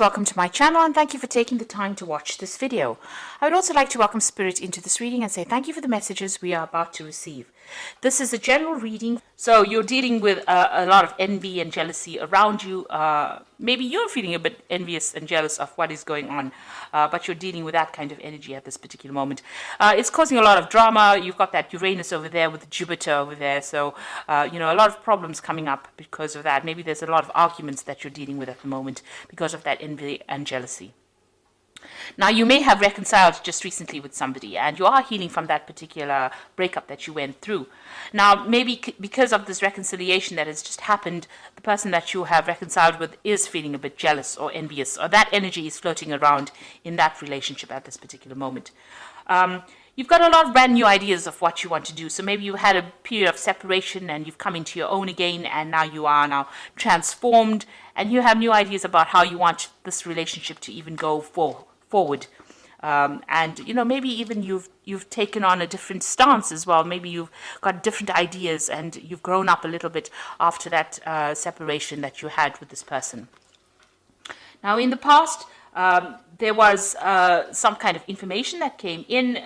Welcome to my channel and thank you for taking the time to watch this video. I would also like to welcome Spirit into this reading and say thank you for the messages we are about to receive. This is a general reading, so you're dealing with a lot of envy and jealousy around you. Maybe you're feeling a bit envious and jealous of what is going on, but you're dealing with that kind of energy at this particular moment. It's causing a lot of drama. You've got that Uranus over there with Jupiter over there, so a lot of problems coming up because of that. Maybe there's a lot of arguments that you're dealing with at the moment because of that envy and jealousy. Now, you may have reconciled just recently with somebody and you are healing from that particular breakup that you went through. Now, maybe because of this reconciliation that has just happened, the person that you have reconciled with is feeling a bit jealous or envious, or that energy is floating around in that relationship at this particular moment. You've got a lot of brand new ideas of what you want to do. So maybe you had a period of separation and you've come into your own again, and now you are now transformed and you have new ideas about how you want this relationship to even go forward. Maybe even you've taken on a different stance as well. Maybe you've got different ideas and you've grown up a little bit after that separation that you had with this person. Now, in the past, there was some kind of information that came in.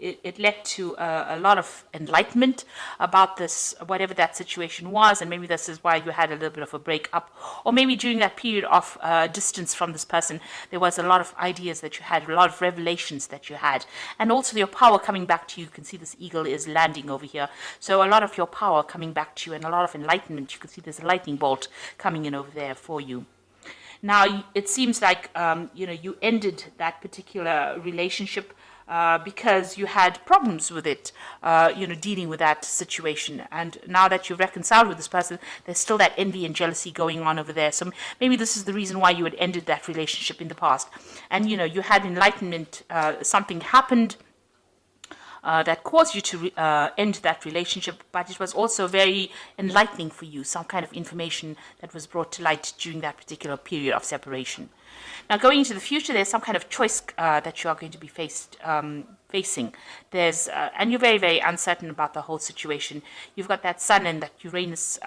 It led to a lot of enlightenment about this, whatever that situation was, and maybe this is why you had a little bit of a break-up. Or maybe during that period of distance from this person, there was a lot of ideas that you had, a lot of revelations that you had, and also your power coming back to you. You can see this eagle is landing over here. So a lot of your power coming back to you and a lot of enlightenment. You can see there's a lightning bolt coming in over there for you. Now, it seems like, you ended that particular relationship because you had problems with it, dealing with that situation. And now that you've reconciled with this person, there's still that envy and jealousy going on over there. So maybe this is the reason why you had ended that relationship in the past. And, you had enlightenment, something happened that caused you to end that relationship, but it was also very enlightening for you, some kind of information that was brought to light during that particular period of separation. Now, going into the future, there's some kind of choice that you are going to be facing. And you're very, very uncertain about the whole situation. You've got that Sun and that Uranus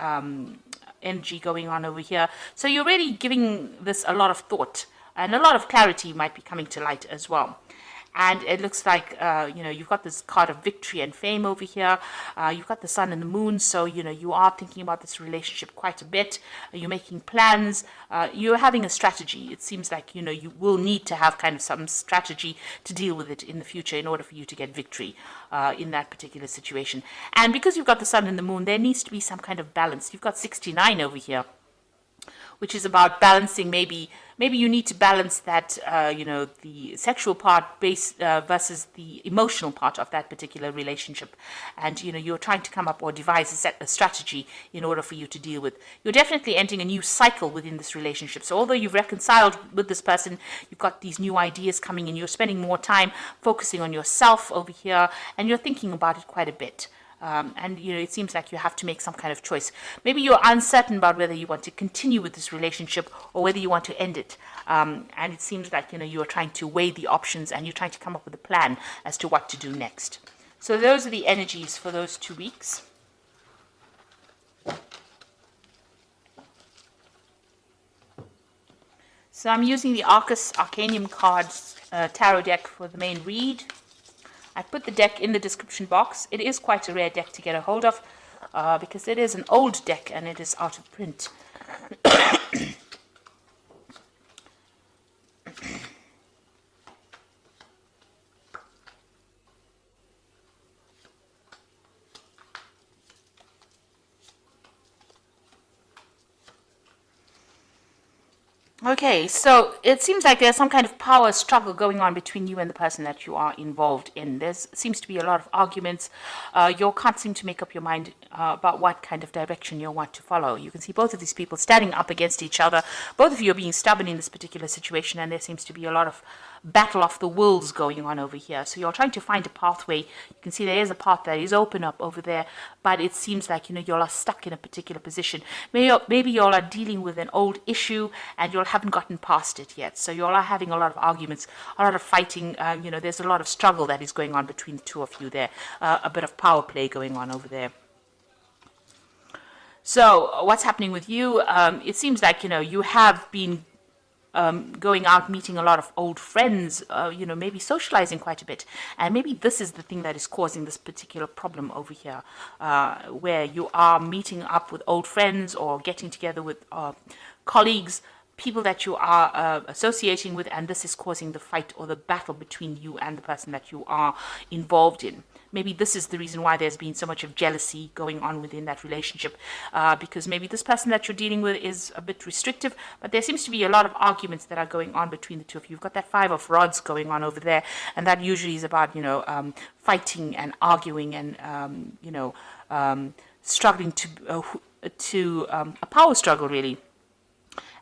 energy going on over here. So you're really giving this a lot of thought, and a lot of clarity might be coming to light as well. And it looks like, you've got this card of victory and fame over here. You've got the Sun and the Moon. So, you are thinking about this relationship quite a bit. You're making plans. You're having a strategy. It seems like, you will need to have kind of some strategy to deal with it in the future in order for you to get victory in that particular situation. And because you've got the Sun and the Moon, there needs to be some kind of balance. You've got 69 over here, which is about balancing. Maybe you need to balance that, the sexual part versus the emotional part of that particular relationship. And, you're trying to come up or devise a strategy in order for you to deal with. You're definitely entering a new cycle within this relationship. So although you've reconciled with this person, you've got these new ideas coming in. You're spending more time focusing on yourself over here, and you're thinking about it quite a bit. It seems like you have to make some kind of choice. Maybe you're uncertain about whether you want to continue with this relationship or whether you want to end it. And it seems like, you're trying to weigh the options and you're trying to come up with a plan as to what to do next. So those are the energies for those 2 weeks. So I'm using the Arcus Arcanium cards tarot deck for the main read. I put the deck in the description box. It is quite a rare deck to get a hold of because it is an old deck and it is out of print. Okay, so it seems like there's some kind of power struggle going on between you and the person that you are involved in. There seems to be a lot of arguments. You can't seem to make up your mind about what kind of direction you want to follow. You can see both of these people standing up against each other. Both of you are being stubborn in this particular situation, and there seems to be a lot of battle of the wills going on over here. So you're trying to find a pathway. You can see there is a path that is open up over there, but it seems like, you all are stuck in a particular position. Maybe you all are dealing with an old issue and you haven't gotten past it yet. So you all are having a lot of arguments, a lot of fighting. There's a lot of struggle that is going on between the two of you there. A bit of power play going on over there. So what's happening with you? It seems like, you have been going out, meeting a lot of old friends, maybe socializing quite a bit. And maybe this is the thing that is causing this particular problem over here, where you are meeting up with old friends or getting together with colleagues, people that you are associating with, and this is causing the fight or the battle between you and the person that you are involved in. Maybe this is the reason why there's been so much of jealousy going on within that relationship, because maybe this person that you're dealing with is a bit restrictive, but there seems to be a lot of arguments that are going on between the two of you. You've got that 5 of rods going on over there, and that usually is about, fighting and arguing and, struggling to a power struggle, really,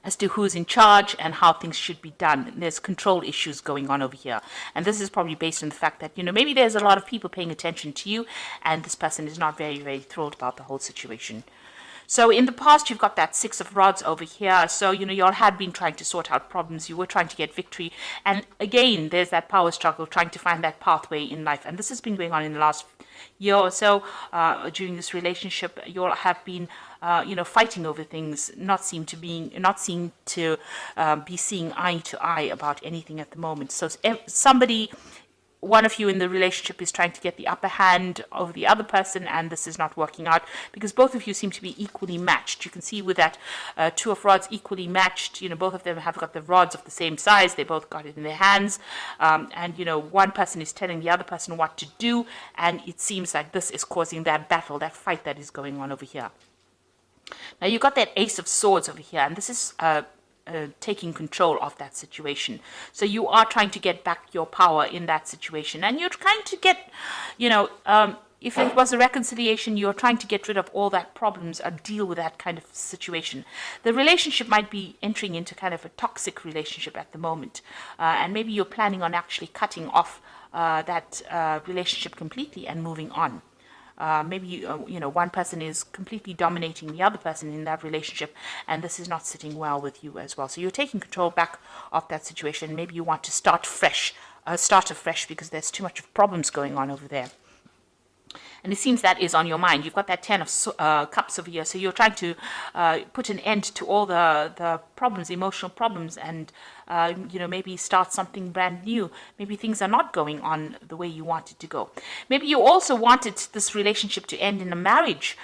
as to who's in charge and how things should be done. There's control issues going on over here. And this is probably based on the fact that, maybe there's a lot of people paying attention to you, and this person is not very, very thrilled about the whole situation. So in the past, you've got that 6 of rods over here. So, you all had been trying to sort out problems. You were trying to get victory. And again, there's that power struggle, trying to find that pathway in life. And this has been going on in the last year or so. During this relationship, you all have been fighting over things, not seem to be seeing eye to eye about anything at the moment. So one of you in the relationship is trying to get the upper hand over the other person, and this is not working out because both of you seem to be equally matched. You can see with that 2 of rods equally matched, both of them have got the rods of the same size. They both got it in their hands. And one person is telling the other person what to do, and it seems like this is causing that battle, that fight that is going on over here. Now you've got that Ace of Swords over here, and this is taking control of that situation. So you are trying to get back your power in that situation, and you're trying to get, if it was a reconciliation, you're trying to get rid of all that problems or deal with that kind of situation. The relationship might be entering into kind of a toxic relationship at the moment, and maybe you're planning on actually cutting off that relationship completely and moving on. Maybe one person is completely dominating the other person in that relationship, and this is not sitting well with you as well. So you're taking control back of that situation. Maybe you want to start afresh because there's too much of problems going on over there. And it seems that is on your mind. You've got that 10 of cups over here. So you're trying to put an end to all the problems, emotional problems, and, maybe start something brand new. Maybe things are not going on the way you want it to go. Maybe you also wanted this relationship to end in a marriage,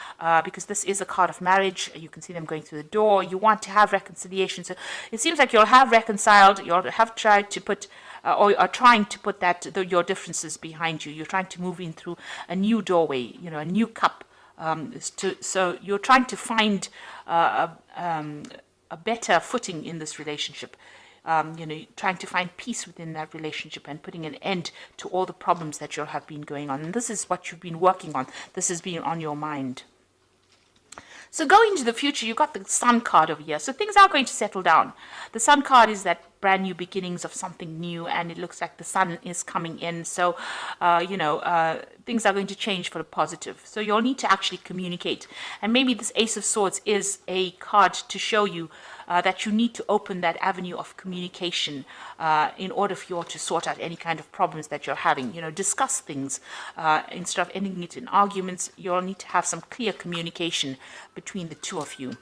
because this is a card of marriage. You can see them going through the door. You want to have reconciliation. So it seems like you'll have reconciled. You'll have tried to put or are trying to put your differences behind you. You're trying to move in through a new doorway, a new cup. So you're trying to find a better footing in this relationship. Trying to find peace within that relationship and putting an end to all the problems that you'll have been going on. And this is what you've been working on. This has been on your mind. So going into the future, you've got the Sun card over here. So things are going to settle down. The Sun card is that brand new beginnings of something new, and it looks like the sun is coming in. So, things are going to change for the positive. So you'll need to actually communicate. And maybe this Ace of Swords is a card to show you that you need to open that avenue of communication in order for you to sort out any kind of problems that you're having. Discuss things instead of ending it in arguments. You'll need to have some clear communication between the two of you.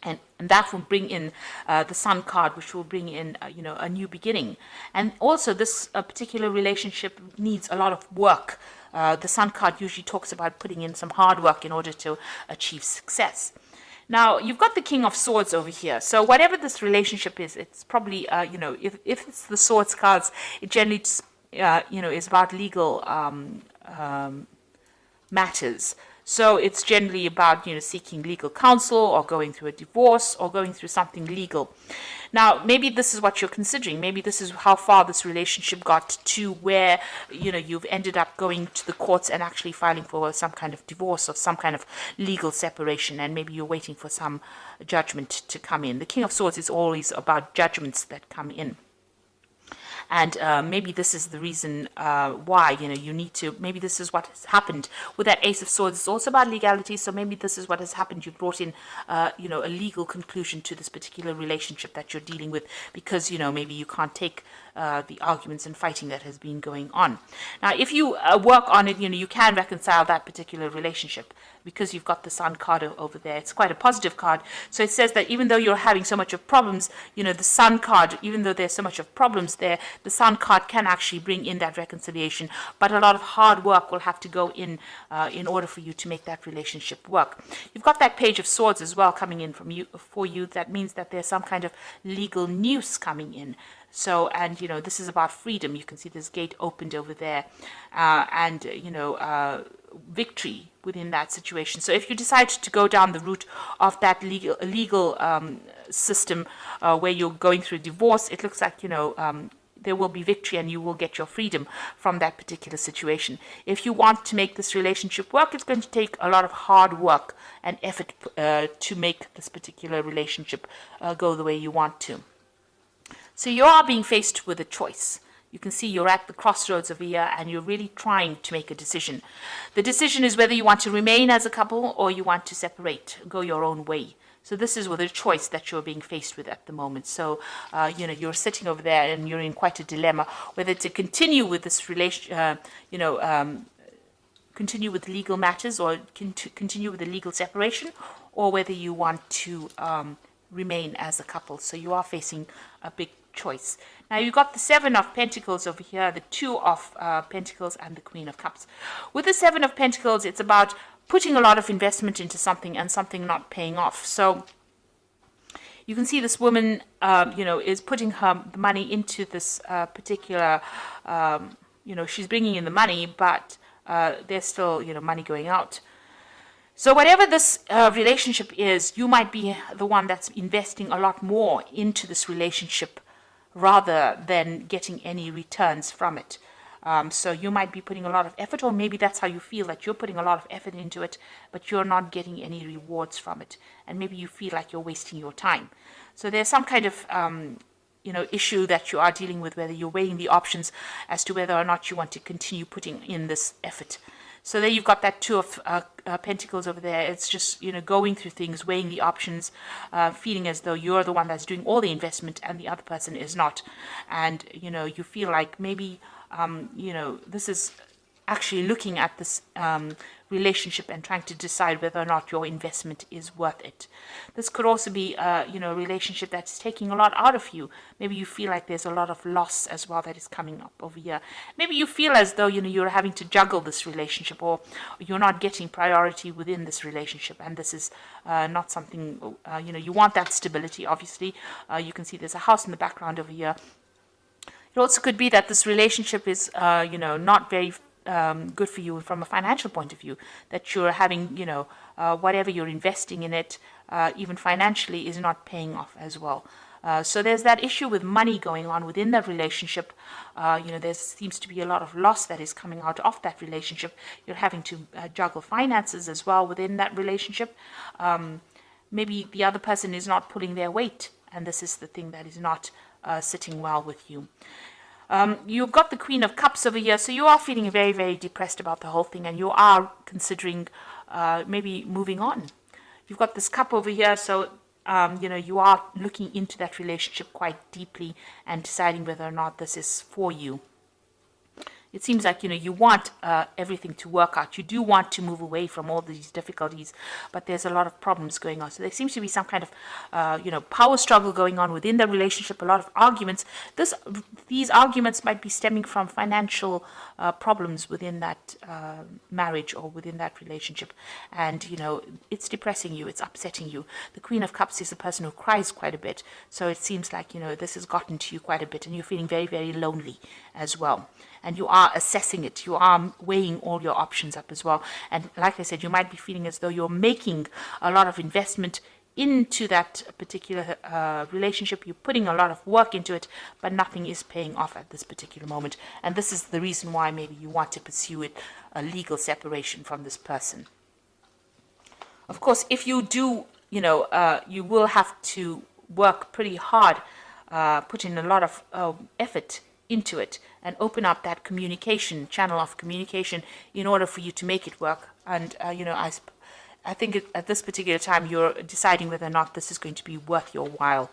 And that will bring in the Sun card, which will bring in, a new beginning. And also, this particular relationship needs a lot of work. The Sun card usually talks about putting in some hard work in order to achieve success. Now, you've got the King of Swords over here. So whatever this relationship is, it's probably, if it's the Swords cards, it generally, is about legal matters. So it's generally about, seeking legal counsel or going through a divorce or going through something legal. Now, maybe this is what you're considering. Maybe this is how far this relationship got to where, you've ended up going to the courts and actually filing for some kind of divorce or some kind of legal separation. And maybe you're waiting for some judgment to come in. The King of Swords is always about judgments that come in. And maybe this is the reason why, you need to, maybe this is what has happened with that Ace of Swords. It's also about legality, so maybe this is what has happened. You brought in, a legal conclusion to this particular relationship that you're dealing with because, maybe you can't take the arguments and fighting that has been going on. Now, if you work on it, you can reconcile that particular relationship because you've got the Sun card over there. It's quite a positive card. So it says that even though you're having so much of problems, the Sun card, even though there's so much of problems there, the Sun card can actually bring in that reconciliation. But a lot of hard work will have to go in order for you to make that relationship work. You've got that Page of Swords as well coming in for you. That means that there's some kind of legal news coming in. So, and this is about freedom. You can see this gate opened over there, and victory within that situation. So if you decide to go down the route of that legal system where you're going through divorce, it looks like there will be victory and you will get your freedom from that particular situation. If you want to make this relationship work, it's going to take a lot of hard work and effort to make this particular relationship go the way you want to. So you are being faced with a choice. You can see you're at the crossroads of a year and you're really trying to make a decision. The decision is whether you want to remain as a couple or you want to separate, go your own way. So this is with a choice that you're being faced with at the moment. So, you're sitting over there and you're in quite a dilemma, whether to continue with this relation, continue with legal matters or continue with the legal separation, or whether you want to remain as a couple. So you are facing a big choice. Now you've got the Seven of Pentacles over here, the Two of Pentacles, and the Queen of Cups. With the Seven of Pentacles, it's about putting a lot of investment into something and something not paying off. So you can see this woman, is putting the money into this particular, she's bringing in the money, but there's still, money going out. So whatever this relationship is, you might be the one that's investing a lot more into this relationship rather than getting any returns from it. So you might be putting a lot of effort, or maybe that's how you feel, that you're putting a lot of effort into it, but you're not getting any rewards from it. And maybe you feel like you're wasting your time. So there's some kind of, issue that you are dealing with, whether you're weighing the options as to whether or not you want to continue putting in this effort. So there you've got that Two of Pentacles over there. It's just, going through things, weighing the options, feeling as though you're the one that's doing all the investment and the other person is not. And, you feel like maybe, this is actually looking at this relationship and trying to decide whether or not your investment is worth it. This could also be, a relationship that's taking a lot out of you. Maybe you feel like there's a lot of loss as well that is coming up over here. Maybe you feel as though, you're having to juggle this relationship, or you're not getting priority within this relationship. And this is not something, you want that stability, obviously. You can see there's a house in the background over here. It also could be that this relationship is, not very good for you from a financial point of view, that you're having, whatever you're investing in it, even financially, is not paying off as well. So there's that issue with money going on within that relationship. There seems to be a lot of loss that is coming out of that relationship. You're having to juggle finances as well within that relationship. Maybe the other person is not pulling their weight, and this is the thing that is not sitting well with you. You've got the Queen of Cups over here, so you are feeling very, very depressed about the whole thing, and you are considering maybe moving on. You've got this Cup over here, so you are looking into that relationship quite deeply and deciding whether or not this is for you. It seems like, you want everything to work out. You do want to move away from all these difficulties, but there's a lot of problems going on. So there seems to be some kind of, power struggle going on within the relationship, a lot of arguments. These arguments might be stemming from financial problems within that marriage or within that relationship. And, it's depressing you, it's upsetting you. The Queen of Cups is a person who cries quite a bit. So it seems like, this has gotten to you quite a bit, and you're feeling very, very lonely as well. And you are assessing it. You are weighing all your options up as well. And like I said, you might be feeling as though you're making a lot of investment into that particular relationship. You're putting a lot of work into it, but nothing is paying off at this particular moment. And this is the reason why maybe you want to pursue it, a legal separation from this person. Of course, if you do, you will have to work pretty hard, put in a lot of effort into it, and open up that channel of communication in order for you to make it work. And I think at this particular time you're deciding whether or not this is going to be worth your while,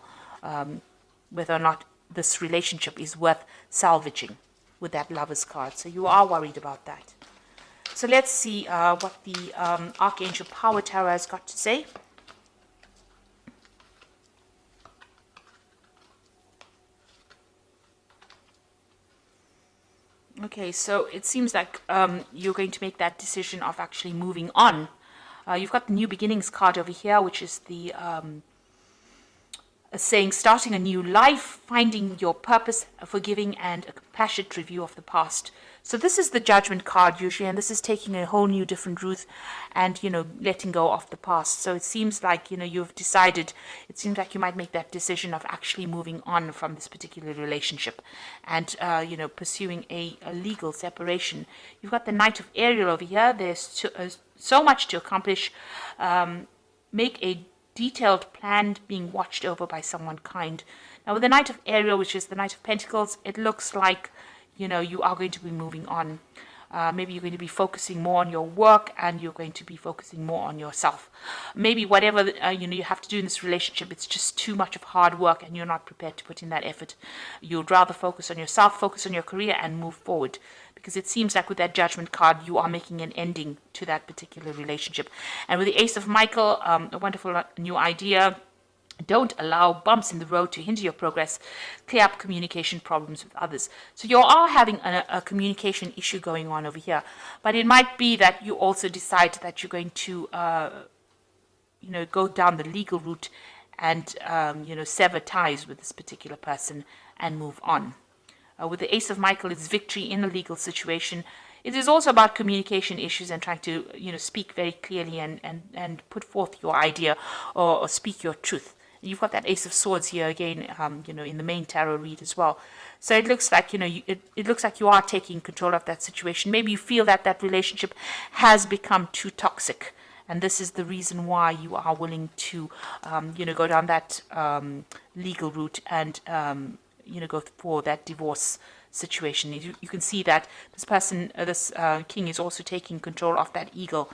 whether or not this relationship is worth salvaging with that Lover's card. So you are worried about that. So let's see what the Archangel Power Tarot has got to say. Okay, so it seems like you're going to make that decision of actually moving on. You've got the New Beginnings card over here, which is the saying starting a new life, finding your purpose, forgiving, and a compassionate review of the past. So this is the Judgment card usually, and this is taking a whole new different route and, letting go of the past. So it seems like, you've decided, it seems like you might make that decision of actually moving on from this particular relationship and, pursuing a legal separation. You've got the Knight of Ariel over here. There's so much to accomplish. Make a detailed plan being watched over by someone kind. Now with the Knight of Ariel, which is the Knight of Pentacles, it looks like you are going to be moving on. Maybe you're going to be focusing more on your work, and you're going to be focusing more on yourself. Maybe whatever you have to do in this relationship, it's just too much of hard work and you're not prepared to put in that effort. You'd rather focus on yourself, focus on your career, and move forward. Because it seems like with that Judgment card, you are making an ending to that particular relationship. And with the Ace of Michael, a wonderful new idea. Don't allow bumps in the road to hinder your progress. Clear up communication problems with others. So you are having a communication issue going on over here. But it might be that you also decide that you're going to, go down the legal route and, sever ties with this particular person and move on. With the Ace of Michael, it's victory in a legal situation. It is also about communication issues and trying to, speak very clearly and put forth your idea or speak your truth. You've got that Ace of Swords here again, in the main tarot read as well. So it looks like, it looks like you are taking control of that situation. Maybe you feel that that relationship has become too toxic. And this is the reason why you are willing to, go down that legal route and, go for that divorce situation. You can see that this person, this king, is also taking control of that eagle.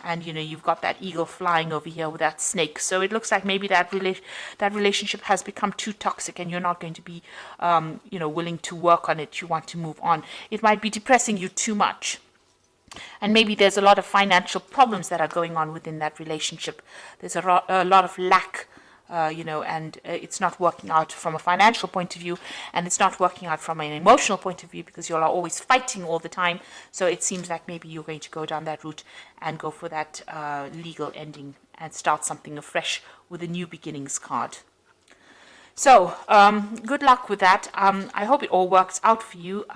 And, you've got that eagle flying over here with that snake. So it looks like maybe that relationship has become too toxic and you're not going to be, willing to work on it. You want to move on. It might be depressing you too much. And maybe there's a lot of financial problems that are going on within that relationship. There's a lot of lack. And it's not working out from a financial point of view, and it's not working out from an emotional point of view because you're always fighting all the time. So it seems like maybe you're going to go down that route and go for that legal ending and start something afresh with a New Beginnings card. So good luck with that. I hope it all works out for you.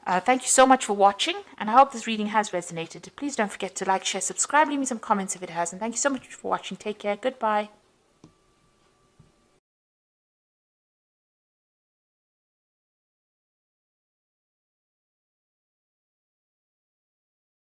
Thank you so much for watching, and I hope this reading has resonated. Please don't forget to like, share, subscribe, leave me some comments if it has, and thank you so much for watching. Take care. Goodbye.